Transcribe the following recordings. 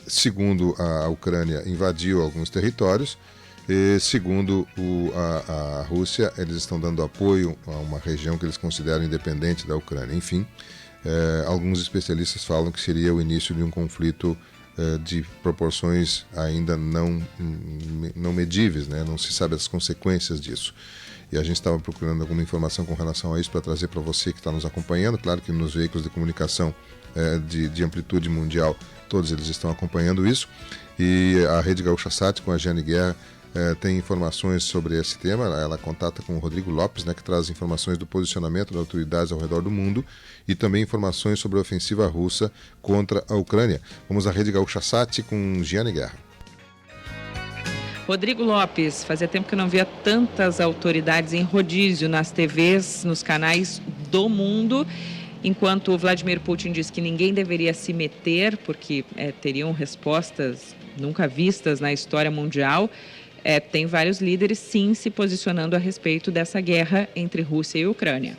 segundo a Ucrânia, invadiu alguns territórios. E, segundo a Rússia, eles estão dando apoio a uma região que eles consideram independente da Ucrânia. Enfim, alguns especialistas falam que seria o início de um conflito de proporções ainda não medíveis, né? Não se sabe as consequências disso. E a gente estava procurando alguma informação com relação a isso para trazer para você que está nos acompanhando. Claro que nos veículos de comunicação de amplitude mundial, todos eles estão acompanhando isso. E a Rede Gaúcha Sat, com a Jeane Guerra, tem informações sobre esse tema. Ela contata com o Rodrigo Lopes, né, que traz informações do posicionamento das autoridades ao redor do mundo e também informações sobre a ofensiva russa contra a Ucrânia. Vamos à Rede Gaúcha Sat com Jeane Guerra. Rodrigo Lopes, fazia tempo que eu não via tantas autoridades em rodízio nas TVs, nos canais do mundo, enquanto o Vladimir Putin diz que ninguém deveria se meter, porque teriam respostas nunca vistas na história mundial. Tem vários líderes, sim, se posicionando a respeito dessa guerra entre Rússia e Ucrânia.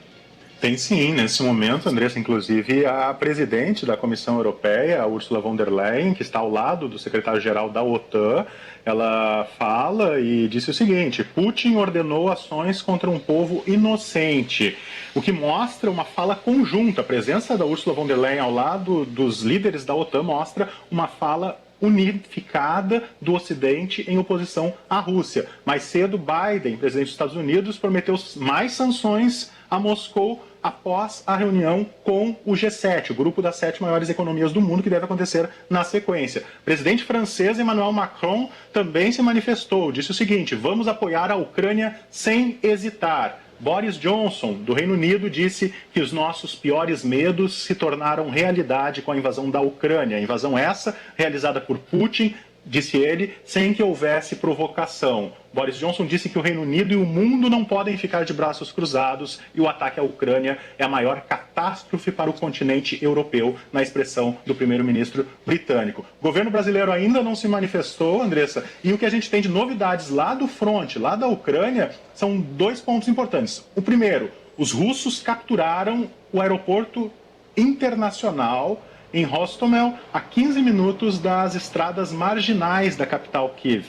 Tem sim, nesse momento, Andressa, inclusive a presidente da Comissão Europeia, a Ursula von der Leyen, que está ao lado do secretário-geral da OTAN, ela fala e disse o seguinte: Putin ordenou ações contra um povo inocente, o que mostra uma fala conjunta. A presença da Ursula von der Leyen ao lado dos líderes da OTAN mostra uma fala unificada do Ocidente em oposição à Rússia. Mais cedo, Biden, presidente dos Estados Unidos, prometeu mais sanções a Moscou após a reunião com o G7, o grupo das 7 maiores economias do mundo, que deve acontecer na sequência. O presidente francês Emmanuel Macron também se manifestou, disse o seguinte: vamos apoiar a Ucrânia sem hesitar. Boris Johnson, do Reino Unido, disse que os nossos piores medos se tornaram realidade com a invasão da Ucrânia. A invasão essa, realizada por Putin, disse ele, sem que houvesse provocação. Boris Johnson disse que o Reino Unido e o mundo não podem ficar de braços cruzados e o ataque à Ucrânia é a maior catástrofe para o continente europeu, na expressão do primeiro-ministro britânico. O governo brasileiro ainda não se manifestou, Andressa, e o que a gente tem de novidades lá do fronte, lá da Ucrânia, são 2 pontos importantes. O primeiro, os russos capturaram o aeroporto internacional em Hostomel, a 15 minutos das estradas marginais da capital Kiev.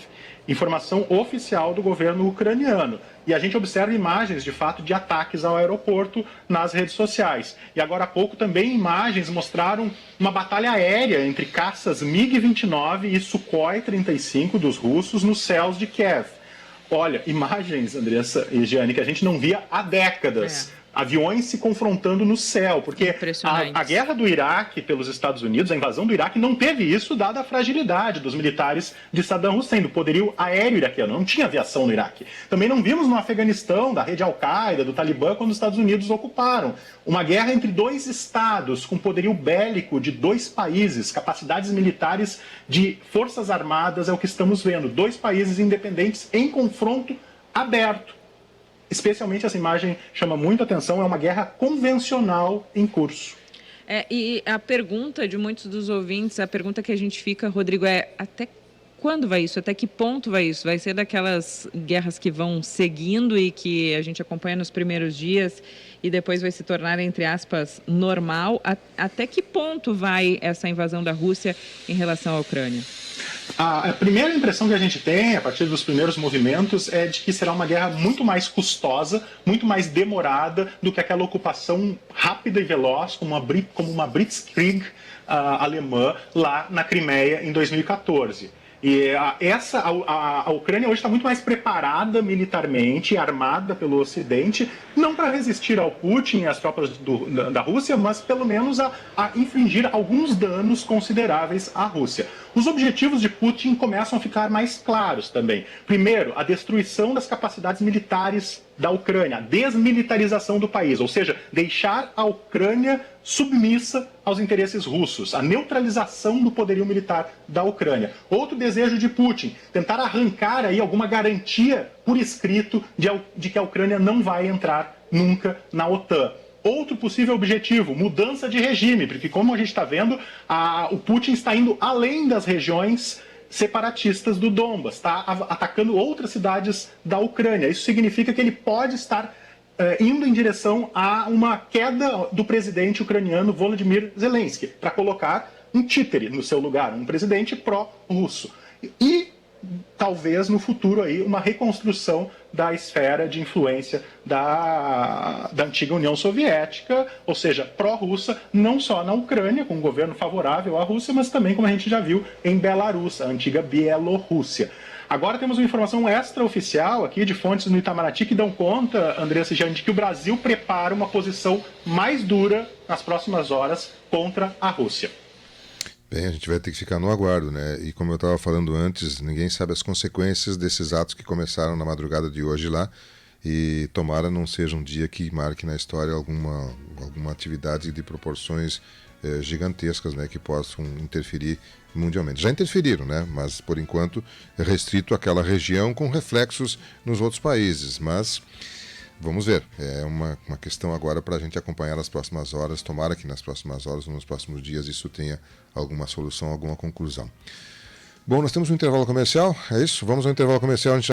Informação oficial do governo ucraniano. E a gente observa imagens, de fato, de ataques ao aeroporto nas redes sociais. E agora há pouco também imagens mostraram uma batalha aérea entre caças MiG-29 e Sukhoi 35 dos russos nos céus de Kiev. Olha, imagens, Andressa e Jeane, que a gente não via há décadas. Aviões se confrontando no céu, porque a guerra do Iraque pelos Estados Unidos, a invasão do Iraque, não teve isso dada a fragilidade dos militares de Saddam Hussein, do poderio aéreo iraquiano. Não tinha aviação no Iraque. Também não vimos no Afeganistão, da rede Al-Qaeda, do Talibã, quando os Estados Unidos ocuparam. Uma guerra entre 2 estados, com poderio bélico de 2 países, capacidades militares de forças armadas, é o que estamos vendo. 2 países independentes em confronto aberto. Especialmente essa imagem chama muita atenção, é uma guerra convencional em curso. E a pergunta de muitos dos ouvintes, a pergunta que a gente fica, Rodrigo, é até quando vai isso? Até que ponto vai isso? Vai ser daquelas guerras que vão seguindo e que a gente acompanha nos primeiros dias e depois vai se tornar, entre aspas, normal? Até que ponto vai essa invasão da Rússia em relação à Ucrânia? A primeira impressão que a gente tem, a partir dos primeiros movimentos, é de que será uma guerra muito mais custosa, muito mais demorada do que aquela ocupação rápida e veloz, como uma Blitzkrieg alemã lá na Crimeia em 2014. E a Ucrânia hoje está muito mais preparada militarmente, armada pelo Ocidente, não para resistir ao Putin e às tropas da Rússia, mas pelo menos a infligir alguns danos consideráveis à Rússia. Os objetivos de Putin começam a ficar mais claros também. Primeiro, a destruição das capacidades militares da Ucrânia, a desmilitarização do país, ou seja, deixar a Ucrânia submissa aos interesses russos, a neutralização do poderio militar da Ucrânia. Outro desejo de Putin, tentar arrancar aí alguma garantia por escrito de que a Ucrânia não vai entrar nunca na OTAN. Outro possível objetivo, mudança de regime, porque como a gente está vendo, o Putin está indo além das regiões separatistas do Donbas, está atacando outras cidades da Ucrânia. Isso significa que ele pode estar indo em direção a uma queda do presidente ucraniano Volodymyr Zelensky, para colocar um títere no seu lugar, um presidente pró-russo. E talvez no futuro aí uma reconstrução da esfera de influência da antiga União Soviética, ou seja, pró-russa, não só na Ucrânia, com um governo favorável à Rússia, mas também, como a gente já viu, em Belarus, a antiga Bielorrússia. Agora temos uma informação extraoficial aqui de fontes no Itamaraty que dão conta, Andressa Jean, de que o Brasil prepara uma posição mais dura nas próximas horas contra a Rússia. Bem, a gente vai ter que ficar no aguardo, né? E como eu estava falando antes, ninguém sabe as consequências desses atos que começaram na madrugada de hoje lá. E tomara não seja um dia que marque na história alguma atividade de proporções gigantescas, né? Que possam interferir mundialmente. Já interferiram, né? Mas por enquanto é restrito àquela região com reflexos nos outros países. Mas vamos ver, é uma questão agora para a gente acompanhar nas próximas horas. Tomara que nas próximas horas ou nos próximos dias isso tenha alguma solução, alguma conclusão. Bom, nós temos um intervalo comercial, é isso? Vamos ao intervalo comercial, a gente